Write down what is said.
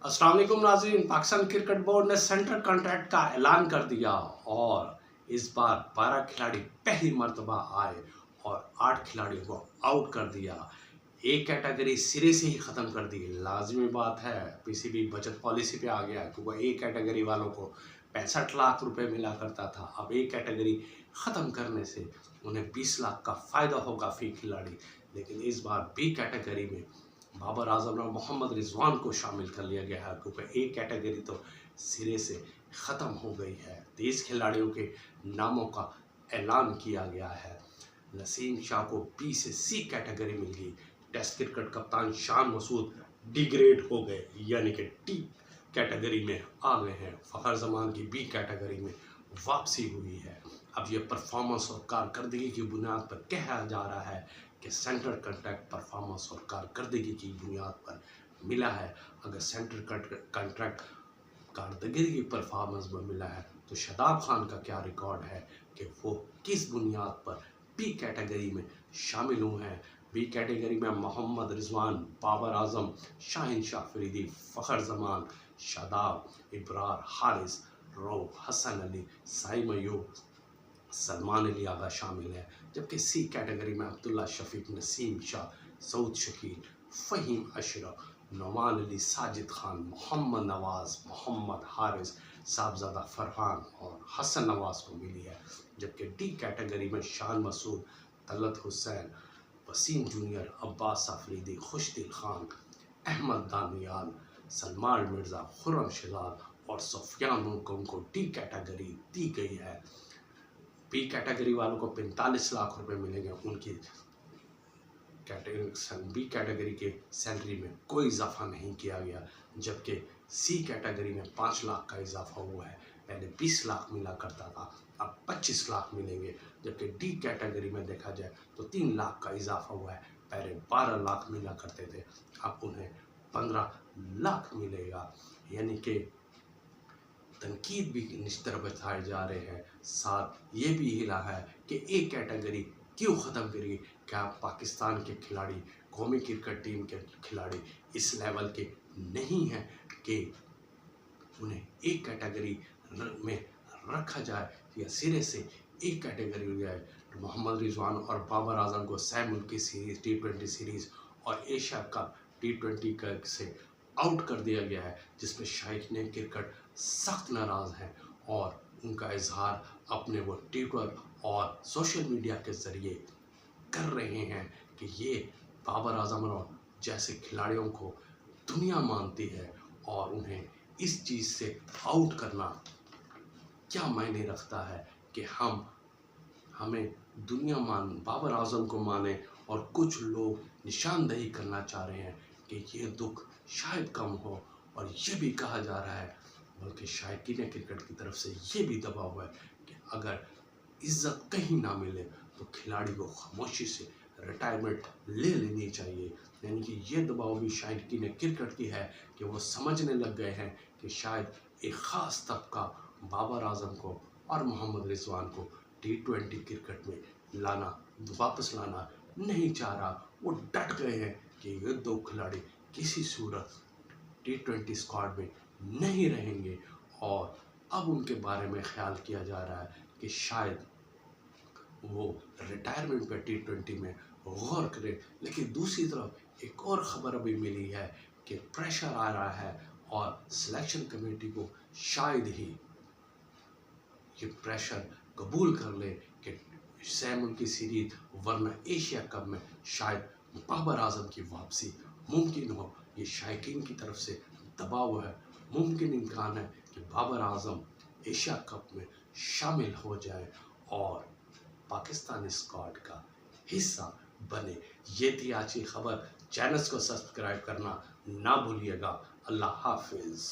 अस्सलाम वालेकुम नाज़रीन। पाकिस्तान क्रिकेट बोर्ड ने सेंट्रल कॉन्ट्रैक्ट का ऐलान कर दिया और इस बार 12 खिलाड़ी पहली मर्तबा आए और 8 खिलाड़ियों को आउट कर दिया। एक कैटेगरी सिरे से ही ख़त्म कर दी। लाजमी बात है, पीसीबी बचत पॉलिसी पे आ गया क्योंकि एक कैटेगरी वालों को 65 लाख रुपए मिला करता था। अब एक कैटेगरी ख़त्म करने से उन्हें 20 लाख का फ़ायदा होगा फ़ी खिलाड़ी। लेकिन इस बार बी कैटेगरी में बाबर आजम और मोहम्मद रिजवान को शामिल कर लिया गया है क्योंकि एक कैटेगरी तो सिरे से ख़त्म हो गई है। 30 खिलाड़ियों के नामों का ऐलान किया गया है। नसीम शाह को बी से सी कैटेगरी मिल गई। टेस्ट क्रिकेट कप्तान शान मसूद डिग्रेड हो गए, यानी कि टी कैटेगरी में आ गए हैं। फ़खर जमान की बी कैटेगरी में वापसी हुई है। अब ये परफॉर्मेंस और कारकर्दगी की बुनियाद पर कहा जा रहा है कि सेंट्रल कॉन्ट्रैक्ट परफॉर्मेंस और कारकर्दगी की बुनियाद पर मिला है। अगर सेंट्रल कॉन्ट्रैक्ट कारकर्दगी की परफॉर्मेंस पर मिला है तो शादाब खान का क्या रिकॉर्ड है कि वो किस बुनियाद पर बी कैटेगरी में शामिल हुए हैं। बी कैटेगरी में मोहम्मद रिजवान, बाबर आजम, शाहिन शाह फरीदी, फ़खर जमान, शादाब, इब्रार, हारिस, रऊफ, हसन अली, साइम अयूब, सलमान अली आगा शामिल है। जबकि सी कैटेगरी में अब्दुल्ला शफीक, नसीम शाह, सऊद शकील, फ़हीम अशरफ, नौमान अली, साजिद खान, मोहम्मद नवाज़, मोहम्मद हारिस, साहबजादा फरहान और हसन नवाज को मिली है। जबकि डी कैटेगरी में शान मसूद, तलत हुसैन, वसीम जूनियर, अब्बास अफरीदी, खुशदिल खान, अहमद दानियाल, सलमान मिर्ज़ा, खुर्रम शिजाल और सुफियान उनको डी कैटेगरी दी गई है। बी कैटेगरी वालों को 45 लाख रुपए मिलेंगे। उनकी बी कैटेगरी के सैलरी में कोई इजाफा नहीं किया गया। जबकि सी कैटेगरी में 5 लाख का इजाफा हुआ है। पहले 20 लाख मिला करता था, अब 25 लाख मिलेंगे। जबकि डी कैटेगरी में देखा जाए तो 3 लाख का इजाफा हुआ है। पहले 12 लाख मिला करते थे, अब उन्हें 15 लाख मिलेगा। यानी कि तनकीद भी इस तरह बताए जा रहे हैं। साथ ये भी हिला है कि एक कैटेगरी क्यों ख़त्म करी। क्या पाकिस्तान के खिलाड़ी, कौमी क्रिकेट टीम के खिलाड़ी इस लेवल के नहीं हैं कि उन्हें एक कैटेगरी में रखा जाए या सिरे से एक कैटेगरी हो जाए। तो मोहम्मद रिजवान और बाबर आजम को सह मुल्की सीरीज़, T20 सीरीज़ और एशिया कप T20 से आउट कर दिया गया है, जिसमें शायकीन क्रिकेट सख्त नाराज़ हैं और उनका इजहार अपने वो ट्विटर और सोशल मीडिया के ज़रिए कर रहे हैं कि ये बाबर आजम और जैसे खिलाड़ियों को दुनिया मानती है और उन्हें इस चीज़ से आउट करना क्या मायने रखता है कि हमें दुनिया बाबर आजम को माने। और कुछ लोग निशानदेही करना चाह रहे हैं कि ये दुख शायद कम हो। और ये भी कहा जा रहा है, बल्कि शायकीन क्रिकेट की तरफ से ये भी दबाव है कि अगर इज्जत कहीं ना मिले तो खिलाड़ी को खामोशी से रिटायरमेंट ले लेनी चाहिए। यानी कि ये दबाव भी शायकीन क्रिकेट की है कि वो समझने लग गए हैं कि शायद एक ख़ास तबका बाबर आजम को और मोहम्मद रिजवान को T20 क्रिकेट में वापस लाना नहीं चाह रहा। वो डट गए हैं कि ये दो खिलाड़ी किसी सूरत T20 स्क्वाड में नहीं रहेंगे और अब उनके बारे में ख्याल किया जा रहा है कि शायद वो रिटायरमेंट पे T20 में गौर करें। लेकिन दूसरी तरफ एक और ख़बर अभी मिली है कि प्रेशर आ रहा है और सिलेक्शन कमेटी को शायद ही ये प्रेशर कबूल कर ले कि सह मुल्की सीरीज वरना एशिया कप में शायद बाबर आजम की वापसी मुमकिन हो। ये शायकीन की तरफ से दबाव है। मुमकिन इम्कान है कि बाबर आजम एशिया कप में शामिल हो जाए और पाकिस्तानी स्क्वाड का हिस्सा बने। ये थी आज की खबर। चैनल को सब्सक्राइब करना ना भूलिएगा। अल्लाह हाफिज़।